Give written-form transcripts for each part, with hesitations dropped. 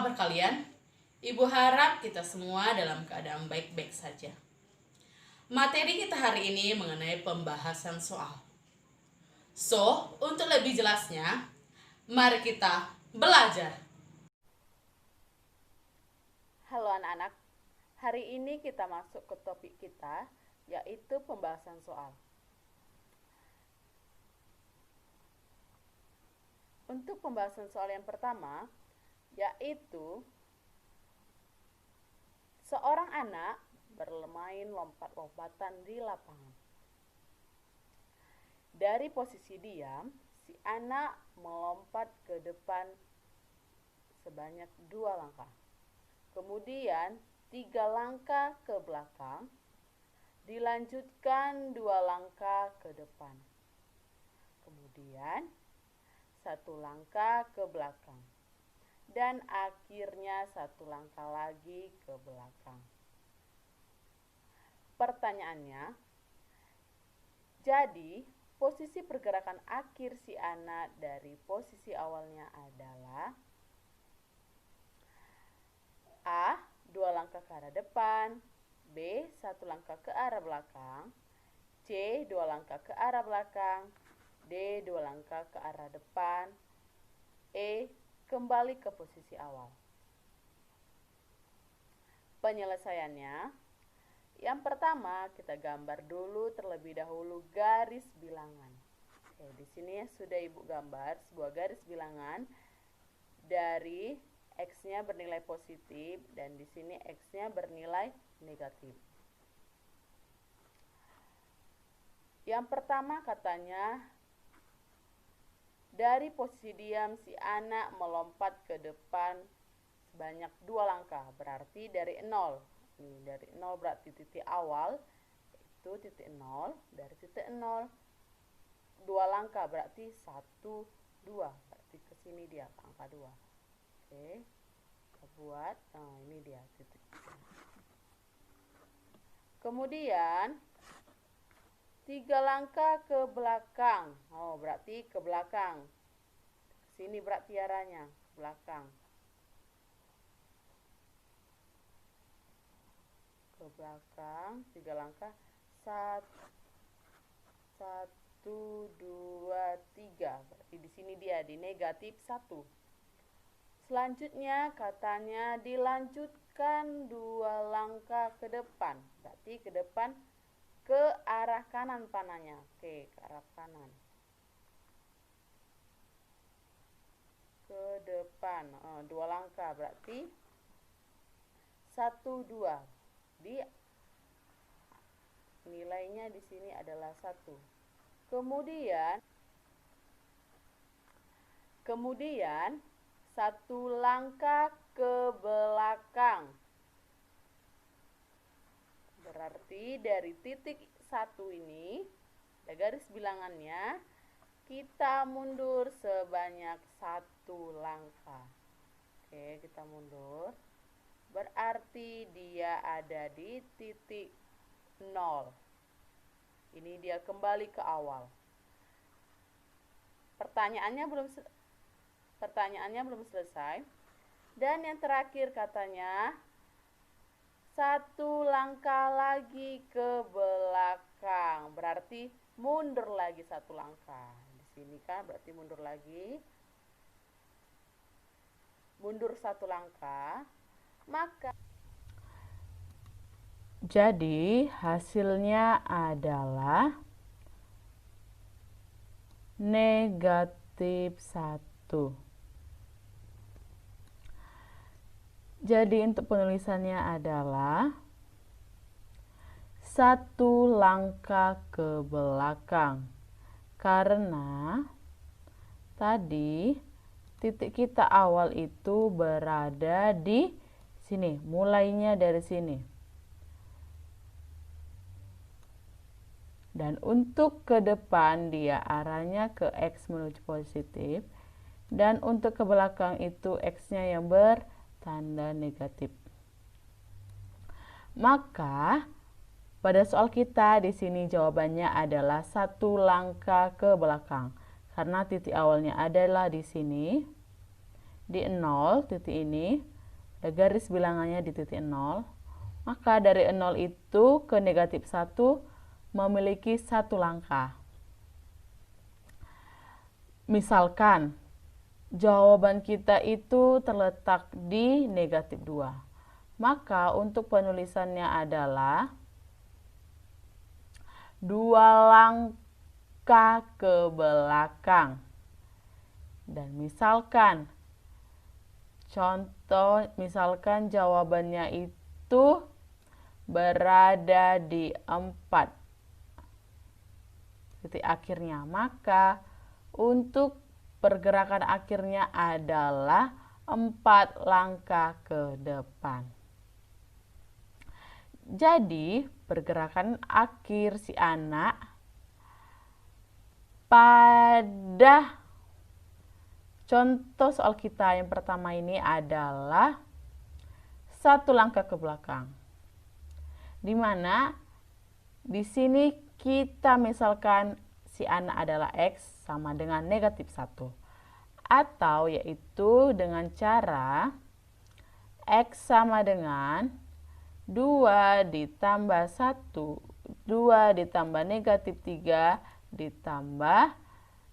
kabar kalian? Ibu harap kita semua dalam keadaan baik-baik saja. Materi kita hari ini mengenai pembahasan soal. Untuk lebih jelasnya, mari kita belajar. Halo anak-anak, hari ini kita masuk ke topik kita, yaitu pembahasan soal. Untuk pembahasan soal yang pertama, yaitu seorang anak bermain lompat-lompatan di lapangan. Dari posisi diam, si anak melompat ke depan sebanyak 2 langkah. Kemudian 3 langkah ke belakang, dilanjutkan 2 langkah ke depan. Kemudian 1 langkah ke belakang. Dan akhirnya 1 langkah lagi ke belakang. Pertanyaannya, jadi posisi pergerakan akhir si anak dari posisi awalnya adalah A. 2 langkah ke arah depan, B. 1 langkah ke arah belakang, C. 2 langkah ke arah belakang, D. 2 langkah ke arah depan, E. Kembali ke posisi awal. Penyelesaiannya, yang pertama kita gambar dulu terlebih dahulu garis bilangan. Oke, di sini sudah Ibu gambar sebuah garis bilangan dari X-nya bernilai positif dan di sini X-nya bernilai negatif. Yang pertama katanya, dari posisi diam si anak melompat ke depan sebanyak 2 langkah, berarti dari 0. Ini dari 0 berarti titik awal, itu titik 0, dari titik 0 2 langkah berarti 1, 2, berarti ke sini dia ke angka 2. Oke, kita buat, nah ini dia titik. Kemudian 3 langkah ke belakang. Oh, berarti ke belakang. Sini berarti arahnya ke belakang. Ke belakang 3 langkah. 1 2 3. Berarti di sini dia di negatif 1. Selanjutnya katanya dilanjutkan 2 langkah ke depan. Berarti ke depan ke arah kanan panahnya. Oke, ke arah kanan. Ke depan 2 langkah berarti 1, 2. Di nilainya di sini adalah 1. Kemudian 1 langkah ke belakang. Berarti dari titik 1 ini, ada garis bilangannya, kita mundur sebanyak 1 langkah. Oke, kita mundur. Berarti dia ada di titik 0. Ini dia kembali ke awal. Pertanyaannya belum selesai. Dan yang terakhir katanya 1 langkah lagi ke belakang. Berarti mundur lagi 1 langkah. Di sini kan berarti mundur lagi. Mundur 1 langkah. Maka jadi hasilnya adalah negatif 1. Jadi untuk penulisannya adalah 1 langkah ke belakang. Karena tadi titik kita awal itu berada di sini, mulainya dari sini. Dan untuk ke depan dia arahnya ke X menuju positif. Dan untuk ke belakang itu X-nya yang bertanda negatif. Maka pada soal kita di sini jawabannya adalah 1 langkah ke belakang. Karena titik awalnya adalah di sini. di 0 titik ini, ada garis bilangannya di titik 0, maka dari 0 itu ke negatif 1 memiliki satu langkah. Misalkan jawaban kita itu terletak di negatif 2. Maka untuk penulisannya adalah 2 langkah ke belakang. Dan misalkan contoh, misalkan jawabannya itu berada di 4 titik akhirnya, maka untuk pergerakan akhirnya adalah 4 langkah ke depan. Jadi pergerakan akhir si anak pada contoh soal kita yang pertama ini adalah 1 langkah ke belakang. Di mana di sini kita misalkan si anak adalah X sama dengan negatif 1. Atau yaitu dengan cara X sama dengan 2 ditambah 1, 2 ditambah negatif 3 ditambah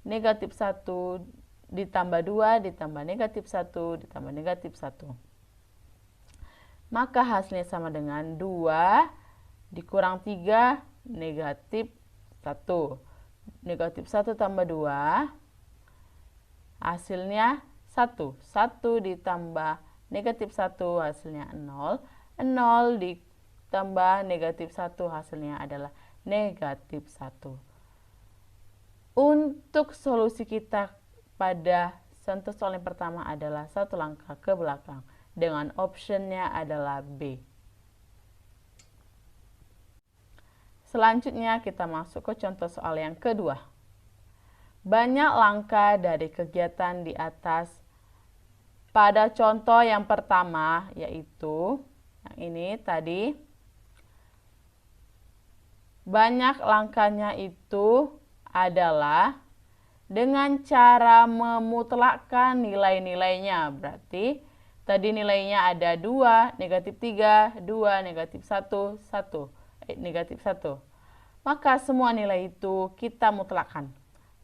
negatif 1 ditambah 2 ditambah negatif 1 ditambah negatif 1. Maka hasilnya sama dengan 2 dikurang 3 negatif 1. Negatif 1 tambah 2 hasilnya 1. 1 ditambah negatif 1 hasilnya 0. 0 ditambah negatif 1 hasilnya adalah negatif 1. Untuk solusi kita pada contoh soal yang pertama adalah 1 langkah ke belakang. Dengan optionnya adalah B. Selanjutnya kita masuk ke contoh soal yang kedua. Banyak langkah dari kegiatan di atas. Pada contoh yang pertama yaitu yang ini tadi, banyak langkahnya itu adalah dengan cara memutlakkan nilai-nilainya. Berarti tadi nilainya ada 2, negatif 3, 2, negatif 1, 1. Negatif 1. Maka semua nilai itu kita mutlakkan.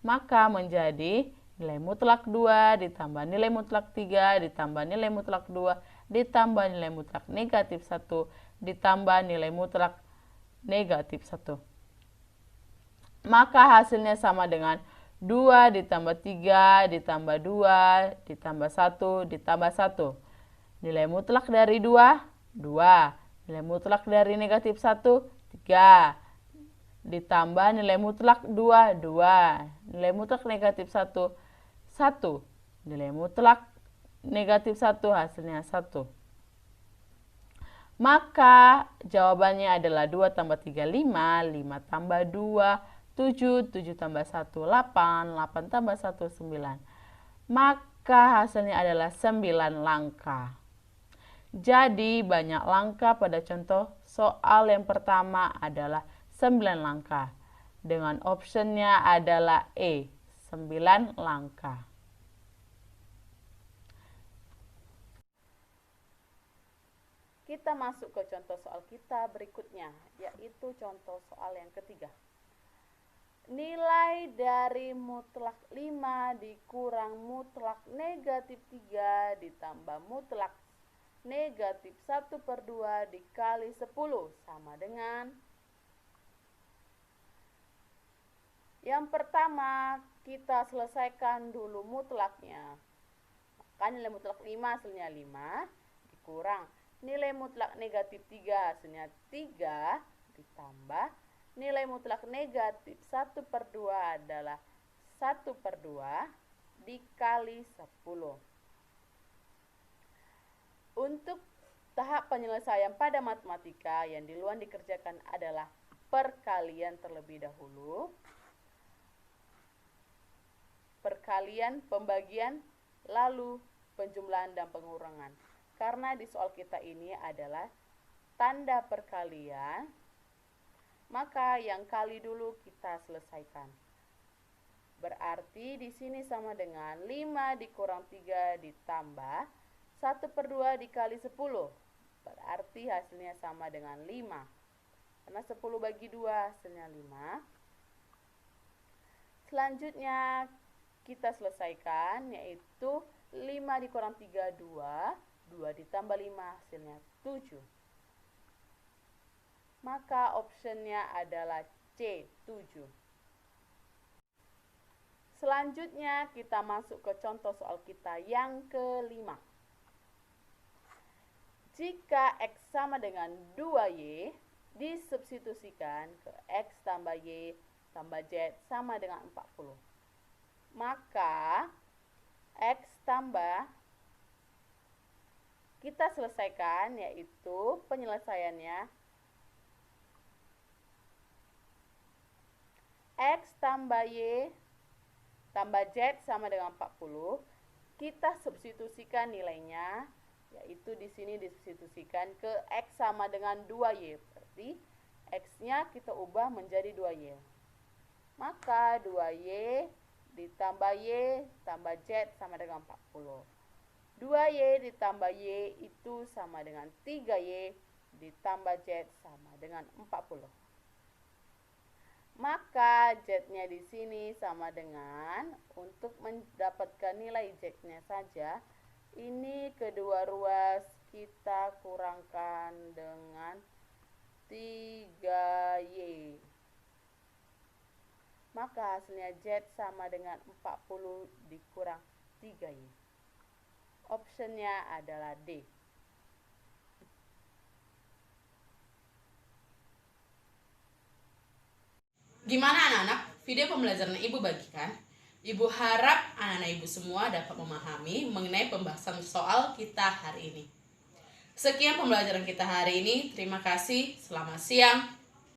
Maka menjadi nilai mutlak 2 ditambah nilai mutlak 3 ditambah nilai mutlak 2 ditambah nilai mutlak negatif 1 ditambah nilai mutlak negatif 1. Maka hasilnya sama dengan 2 ditambah 3 ditambah 2 ditambah 1 ditambah 1. Nilai mutlak dari 2, 2. Nilai mutlak dari negatif 1, 3. Ditambah nilai mutlak 2, 2. Nilai mutlak negatif 1, 1. Nilai mutlak negatif 1 hasilnya 1. Maka jawabannya adalah 2 tambah 3, 5. 5 tambah 2, 7. 7 tambah 1, 8. 8 tambah 1, 9. Maka hasilnya adalah 9 langkah. Jadi banyak langkah pada contoh soal yang pertama adalah 9 langkah. Dengan optionnya adalah E, 9 langkah. Kita masuk ke contoh soal kita berikutnya, yaitu contoh soal yang ketiga. Nilai dari mutlak 5 dikurang mutlak negatif 3 ditambah mutlak negatif 1/2 dikali 10 sama dengan. Yang pertama kita selesaikan dulu mutlaknya. Maka nilai mutlak 5 hasilnya 5 dikurang nilai mutlak negatif 3 hasilnya 3 ditambah nilai mutlak negatif 1/2 adalah 1/2 dikali 10. Untuk tahap penyelesaian pada matematika yang duluan dikerjakan adalah perkalian terlebih dahulu. Perkalian, pembagian, lalu penjumlahan dan pengurangan. Karena di soal kita ini adalah tanda perkalian, maka yang kali dulu kita selesaikan. Berarti di sini sama dengan 5 dikurang 3 ditambah 1/2 dikali 10. Berarti hasilnya sama dengan 5. Karena 10 bagi 2 hasilnya 5. Selanjutnya kita selesaikan, yaitu 5 dikurang 3, 2. 2 ditambah 5 hasilnya 7. Maka optionnya adalah C, 7. Selanjutnya kita masuk ke contoh soal kita yang kelima. Jika X sama dengan 2Y, disubstitusikan ke X tambah Y tambah Z sama dengan 40. Maka X tambah, kita selesaikan, yaitu penyelesaiannya X tambah Y tambah Z sama dengan 40. Kita substitusikan nilainya, yaitu di sini disubstitusikan ke X sama dengan 2Y. Berarti X-nya kita ubah menjadi 2Y. Maka 2Y ditambah Y tambah Z sama dengan 40. 2Y ditambah Y itu sama dengan 3Y ditambah Z sama dengan 40. Maka Z-nya di sini sama dengan, untuk mendapatkan nilai Z-nya saja, ini kedua ruas kita kurangkan dengan 3Y. Maka hasilnya Z sama dengan 40 dikurang 3Y. Optionnya adalah D. Gimana anak-anak? Video pembelajaran Ibu bagikan. Ibu harap anak-anak Ibu semua dapat memahami mengenai pembahasan soal kita hari ini. Sekian pembelajaran kita hari ini. Terima kasih. Selamat siang.